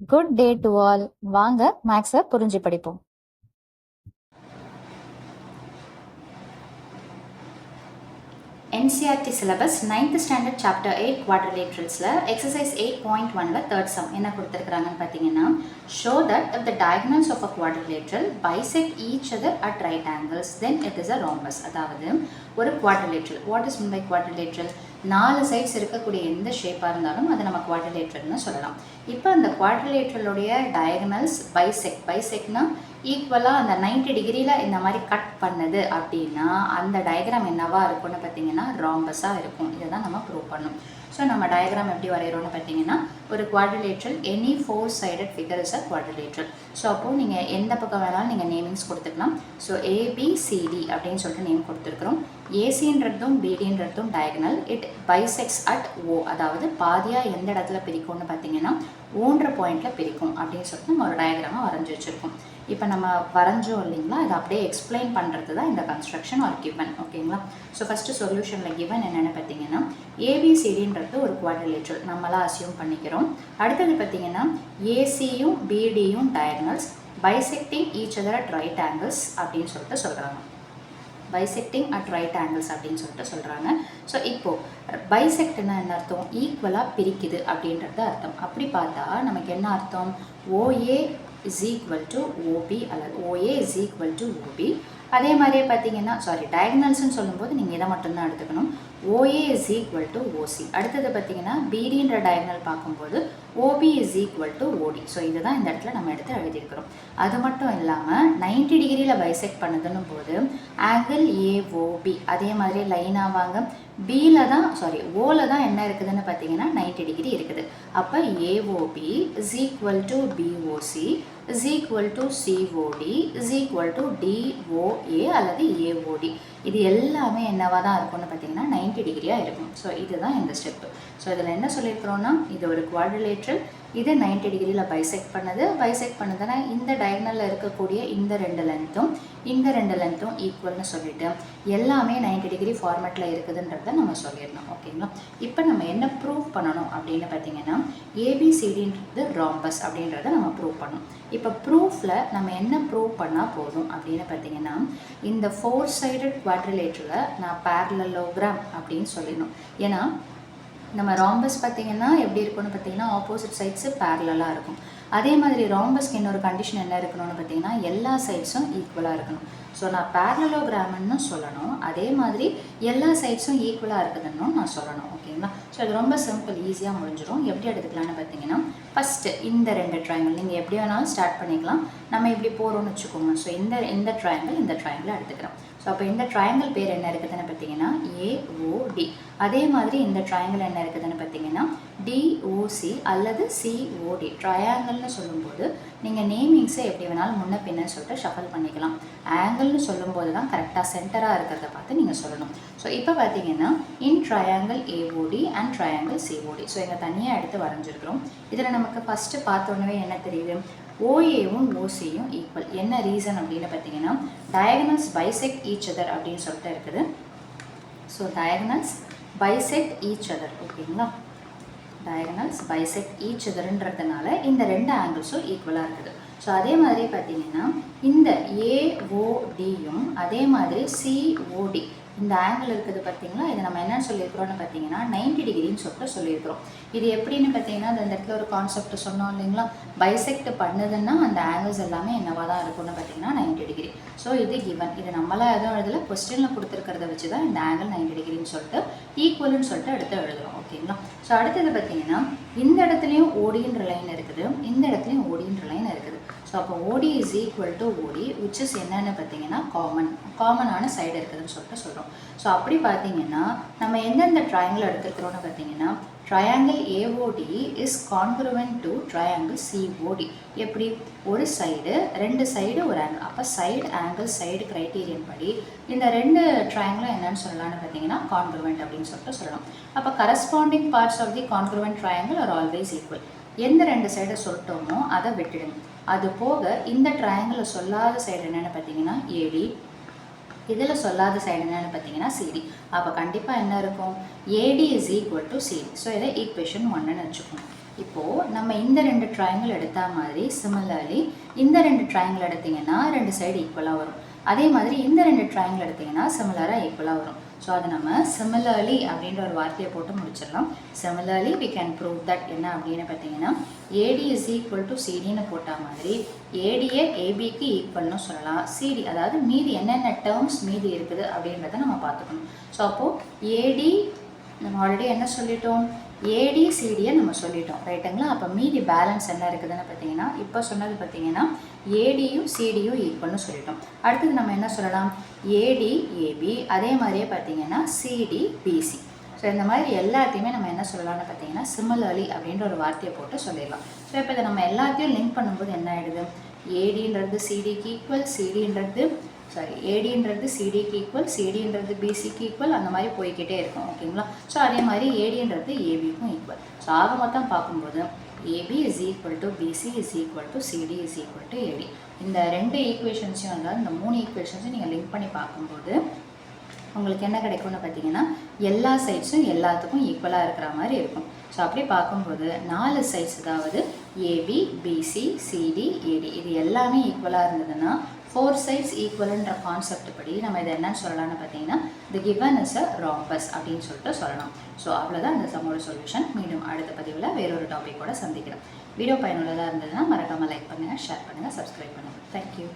Good day to all. வாங்க மேக்ஸை புரிஞ்சு படிப்போம். NCERT syllabus 9th standard chapter 8 குவாட்ரிலேட்ரல்ஸில் எக்ஸசைஸ் 8.1ல தேர்ட் சம் என்ன கொடுத்துருக்குறாங்கன்னு பார்த்தீங்கன்னா, show that if the diagonals of a quadrilateral bisect each other at right angles then it is a rhombus. அதாவது ஒரு quadrilateral, what is mean by quadrilateral? 4 sides இருக்கக்கூடிய எந்த ஷேப்பாக இருந்தாலும் அதை நம்ம குவாட்ரிலேட்ரல்னு சொல்லலாம். இப்போ அந்த குவாட்ரிலேட்ரலுடைய டயகனல்ஸ் பைசெக்ட்னா ஈக்குவலாக அந்த 90 டிகிரியில் இந்த மாதிரி கட் பண்ணுது அப்படின்னா அந்த டயக்ராம் என்னவா இருக்கும்னு பார்த்தீங்கன்னா ராம்பஸாக இருக்கும். இதை தான் நம்ம ப்ரூவ் பண்ணணும். ஸோ நம்ம டயக்ராம் எப்படி வரைகிறோம்னு பார்த்தீங்கன்னா, ஒரு quadrilateral any 4 sided figure is a quadrilateral. So அப்போது நீங்கள் எந்த பக்கம் வேணாலும் நீங்கள் நேமிங்ஸ் கொடுத்துக்கலாம். ஸோ ஏபிசிடி அப்படின்னு சொல்லிட்டு நேம் கொடுத்துருக்குறோம். ஏசின்றதும் பிடின்றதும் டயகனல், இட் பைசெக்ஸ் அட் ஓ, அதாவது பாதியாக எந்த இடத்துல பிரிக்கும்னு பார்த்தீங்கன்னா ஓன்ற பாயிண்டில் பிரிக்கும் அப்படின்னு சொல்லிட்டு நம்ம ஒரு டயக்ராமாக வரைஞ்சி வச்சுருக்கோம். இப்போ நம்ம வரைஞ்சோம் இல்லைங்களா, அதை அப்படியே எக்ஸ்பிளைன் பண்ணுறது தான் இந்த கன்ஸ்ட்ரக்ஷன் ஆர் கிவன். ஓகேங்களா? ஸோ ஃபஸ்ட்டு சொல்யூஷனில் கிவன் என்னென்னு பார்த்தீங்கன்னா, ஏபிசிடின்றது ஒரு குவாட்ரிலேட்ரல் நம்மளாம் அசியூம் பண்ணிக்கிறோம். அடுத்தது பார்த்தீங்கன்னா ஏசியும் பிடியும் diagonals bisecting each other at right angles அப்படின்னு சொல்லிட்டு சொல்கிறாங்க. பைசெக்டிங் அட் ரைட் ஆங்கிள்ஸ் அப்படின்னு சொல்லிட்டு சொல்கிறாங்க. ஸோ இப்போது பைசெக்ட்னா என்ன அர்த்தம்? ஈக்குவலாக பிரிக்குது அப்படின்றது அர்த்தம். அப்படி பார்த்தா நமக்கு என்ன அர்த்தம்? OA is equal to OB அல்லது OA is equal to OB. அதே மாதிரியே பார்த்தீங்கன்னா டயகனல்ஸ்ன்னு சொல்லும்போது நீங்கள் இதை மட்டும்தான் எடுத்துக்கணும். OA is equal to OC. அடுத்தது பார்த்தீங்கன்னா BDன்ற டயகனல் பார்க்கும்போது OB is equal to OD. So இதுதான் இந்த இடத்துல நம்ம எடுத்து எழுதியிருக்கிறோம். அது மட்டும் இல்லாமல் 90 டிகிரியில் பைசெக்ட் பண்ணுதுன்னு போது ஆங்கிள் AOB அதே மாதிரி லைனாக வாங்க பியில் தான் ஓவில் தான் என்ன இருக்குதுன்னு பார்த்தீங்கன்னா 90 டிகிரி இருக்குது. அப்போ AOB is equal to BOC is equal to COD is equal to DOA அல்லது AOD. இது எல்லாமே என்னவாக தான் இருக்கும்னு பார்த்தீங்கன்னா 90 டிகிரியாக இருக்கும். ஸோ இதுதான் இந்த ஸ்டெப்பு. ஸோ இதில் என்ன சொல்லியிருக்கிறோன்னா, இது ஒரு குவாட்ரிலேட்ரல், இது 90 டிகிரியில் பைசெக்ட் பண்ணுதுன்னா இந்த டயகனலில் இருக்கக்கூடிய இந்த ரெண்டு லென்த்தும் ஈக்குவல்னு சொல்லிட்டு எல்லாமே 90 டிகிரி ஃபார்மேட்டில் இருக்குதுன்றத நம்ம சொல்லிடணும். ஓகேங்களா? இப்போ நம்ம என்ன ப்ரூவ் பண்ணணும் அப்படின்னு பார்த்தீங்கன்னா, ஏபிசிடின்றது ராம்பஸ் அப்படின்றத நம்ம ப்ரூவ் பண்ணணும். இப்போ ப்ரூஃபில் நம்ம என்ன ப்ரூவ் பண்ணால் போதும் அப்படின்னு பார்த்தீங்கன்னா, இந்த 4 சைடட் குவாட்ரிலேட்டரில் நான் பேரலலோகிராம் அப்படின்னு சொல்லிடணும். ஏன்னா நம்ம ராம்பஸ் பார்த்தீங்கன்னா எப்படி இருக்கும்னு பார்த்தீங்கன்னா ஆப்போசிட் சைட்ஸு பேரலாக இருக்கும். அதே மாதிரி ராம்பஸ்க்கு இன்னொரு கண்டிஷன் என்ன இருக்கணும்னு பார்த்தீங்கன்னா எல்லா சைட்ஸும் ஈக்குவலாக இருக்கணும். ஸோ நான் பேரலோகிராம்னு சொல்லணும், அதே மாதிரி எல்லா சைட்ஸும் ஈக்குவலாக இருக்குதுன்னு நான் சொல்லணும். ஓகேங்களா? ஸோ அது ரொம்ப சிம்பிள், ஈஸியாக முடிஞ்சிடும். எப்படி எடுத்துக்கலான்னு பார்த்தீங்கன்னா, ஃபஸ்ட்டு இந்த ரெண்டு ட்ரையாங்கிள் நீங்கள் எப்படி வேணாலும் ஸ்டார்ட் பண்ணிக்கலாம். நம்ம இப்படி போகிறோம்னு வச்சுக்கோங்க. ஸோ இந்த ட்ரையாங்கிள் எடுத்துக்கிறோம். ஸோ அப்போ இந்த ட்ரையாங்கிள் பேர் என்ன இருக்குதுன்னு பார்த்தீங்கன்னா AOD. அதே மாதிரி இந்த ட்ரையாங்கிள் என்ன இருக்குதுன்னு பார்த்தீங்கன்னா DOC அல்லது COD. ட்ரையாங்கிள்னு சொல்லும்போது நீங்கள் நேமிங்ஸை எப்படி வேணாலும் முன்ன பின்னு சொல்லிட்டு ஷஃபல் பண்ணிக்கலாம். ஆங்கிள்னு சொல்லும்போது தான் கரெக்டாக சென்டராக இருக்கிறத பார்த்து நீங்கள் சொல்லணும். ஸோ இப்போ பார்த்தீங்கன்னா இன் triangle AOD and triangle COD. So இங்கே தனியாக எடுத்து வரைஞ்சிருக்கிறோம். இதில் நமக்கு ஃபஸ்ட்டு பார்த்தோன்னே என்ன தெரியுது? ஓஏவும் ஓசியும் ஈக்குவல். என்ன ரீசன் அப்படின்னு பார்த்தீங்கன்னா, டயகனல்ஸ் பைசெக்ட் ஈச் அதர் அப்படின்னு சொல்லிட்டு இருக்குது. So diagonals bisect each other. ஓகேங்களா? டயகனல்ஸ் பைசெக்ட் ஈச் அதர்ன்றதுனால இந்த ரெண்டு ஆங்கிள்ஸும் ஈக்குவலாக இருக்குது. ஸோ அதே மாதிரி பார்த்தீங்கன்னா இந்த AODயும் அதே மாதிரி COD இந்த ஆங்கிள் இருக்குது பார்த்தீங்களா, இதை நம்ம என்ன சொல்லியிருக்கிறோம்னு பார்த்தீங்கன்னா 90 டிகிரின்னு சொல்லிட்டு சொல்லியிருக்கிறோம். இது எப்படின்னு பார்த்தீங்கன்னா, அந்த இடத்துல ஒரு கான்செப்ட் சொன்னோம் இல்லைங்களா, பைசெக்ட் பண்ணுதுன்னா அந்த ஆங்கிள்ஸ் எல்லாமே என்னவாக தான் இருக்கும்னு பார்த்தீங்கன்னா 90 டிகிரி. ஸோ இது கிவன், இது நம்மளாம் எதுவும் எழுதல, கொஸ்டினில் கொடுத்துருக்கிறத வச்சு தான் இந்த ஆங்கிள் 90 டிகிரின்னு சொல்லிட்டு ஈக்குவல்னு சொல்லிட்டு எடுத்து எழுதுகிறோம். ஓகேங்களா? ஸோ அடுத்தது பார்த்தீங்கன்னா இந்த இடத்துலையும் ஓடின்ற லைன் இருக்குது, இந்த இடத்துலையும் ஓடின்ற லைன் இருக்குது. ஸோ அப்போ OD is equal to OD which is என்னன்னு பார்த்தீங்கன்னா காமனான சைடு இருக்குதுன்னு சொல்லிட்டு சொல்கிறோம். ஸோ அப்படி பார்த்தீங்கன்னா நம்ம எந்தெந்த ட்ரையாங்கிள் எடுத்துக்கிறோன்னு பார்த்தீங்கன்னா, triangle AOD is congruent to triangle COD. எப்படி? ஒரு சைடு ரெண்டு சைடு ஒரு ஆங்கிள். அப்போ சைடு கிரைட்டீரியன் படி இந்த ரெண்டு ட்ரையாங்கிளும் என்னன்னு சொல்லலாம்னு பார்த்தீங்கன்னா கான்க்ருவென்ட் அப்படின்னு சொல்லிட்டு சொல்லணும். அப்போ corresponding parts of the congruent triangle are always equal. எந்த ரெண்டு சைடை சொல்லிட்டோமோ அதை விட்டுடுங்க. அது போக இந்த ட்ரையாங்கிளில் சொல்லாத சைடு என்னென்னு பார்த்தீங்கன்னா AD, இதில் சொல்லாத சைடு என்னென்னு பார்த்தீங்கன்னா CD. அப்போ கண்டிப்பாக என்ன இருக்கும்? AD is equal to CD. So இதை ஈக்குவேஷன் 1ன்னு வச்சுக்கோங்க. இப்போது நம்ம இந்த 2 ட்ரையாங்கிள் எடுத்த மாதிரி சிமிலர்லி இந்த 2 ட்ரையாங்கிள் எடுத்திங்கன்னா 2 சைடு ஈக்குவலாக வரும். அதே மாதிரி இந்த 2 ட்ரையாங்கிள் எடுத்திங்கன்னா சிமிலராக ஈக்குவலாக வரும். ஸோ அதை நம்ம சிமிலர்லி அப்படின்ற ஒரு வார்த்தையை போட்டு முடிச்சிடலாம். Similarly we can prove that என்ன அப்படின்னு பார்த்தீங்கன்னா AD is equal to CDன்னு போட்ட மாதிரி ADயை ABக்கு ஈக்குவல்னு சொல்லலாம். CD அதாவது மீதி என்னென்ன டேர்ம்ஸ் மீதி இருக்குது அப்படின்றத நம்ம பார்த்துக்கணும். ஸோ அப்போது AD நம்ம ஆல்ரெடி என்ன சொல்லிட்டோம், ADCDயை நம்ம சொல்லிட்டோம் ரைட்டுங்களா. அப்போ மீதி பேலன்ஸ் என்ன இருக்குதுன்னு பார்த்தீங்கன்னா இப்போ சொன்னது பார்த்தீங்கன்னா ADயும் CDயும் ஈக்குவல்னு சொல்லிட்டோம். அடுத்தது நம்ம என்ன சொல்லலாம், AD AB அதே மாதிரியே பார்த்தீங்கன்னா CD BC. ஸோ இந்த மாதிரி எல்லாத்தையுமே நம்ம என்ன சொல்லலாம்னு பார்த்தீங்கன்னா சிமிலர்லி அப்படின்ற ஒரு வார்த்தையை போட்டு சொல்லிடலாம். ஸோ இப்போ இதை நம்ம எல்லாத்தையும் லிங்க் பண்ணும்போது என்ன ஆகிடுது, ADன்றது CDக்கு ஈக்குவல், ADன்றது CDக்கு ஈக்குவல், CDன்றது BCக்கு ஈக்குவல், அந்த மாதிரி போய்கிட்டே இருக்கும் ஓகேங்களா. ஸோ அதே மாதிரி ADன்றது ABக்கும் ஈக்குவல். ஸோ ஆக மொத்தம் பார்க்கும்போது AB is equal to BC is equal to CD is equal to AD. இந்த 2 ஈக்குவேஷன்ஸையும் அதாவது இந்த 3 ஈக்குவேஷன்ஸையும் நீங்கள் லிங்க் பண்ணி பார்க்கும்போது உங்களுக்கு என்ன கிடைக்கும்னு பார்த்தீங்கன்னா எல்லா சைட்ஸும் எல்லாத்துக்கும் ஈக்குவலாக இருக்கிற மாதிரி இருக்கும். ஸோ அப்படி பார்க்கும்போது 4 சைட்ஸ் அதாவது AB BC CD AD இது எல்லாமே ஈக்குவலாக இருந்ததுன்னா 4 sides equalன்ற கான்செப்ட் படி நம்ம இதை என்னன்னு சொல்லலாம்னு பார்த்தீங்கன்னா the given is a rhombus அப்படின்னு சொல்லிட்டு சொல்லலாம். ஸோ அவ்வளோதான் இந்த சம்மோட சொல்யூஷன். மீண்டும் அடுத்த பதிவில் வேறொரு டாப்பிக்கோட சந்திக்கிறோம். வீடியோ பயனுள்ளதாக இருந்ததுன்னா மறக்காமல் லைக் பண்ணுங்கள், ஷேர் பண்ணுங்கள், சப்ஸ்கிரைப் பண்ணுங்கள். தேங்க்யூ.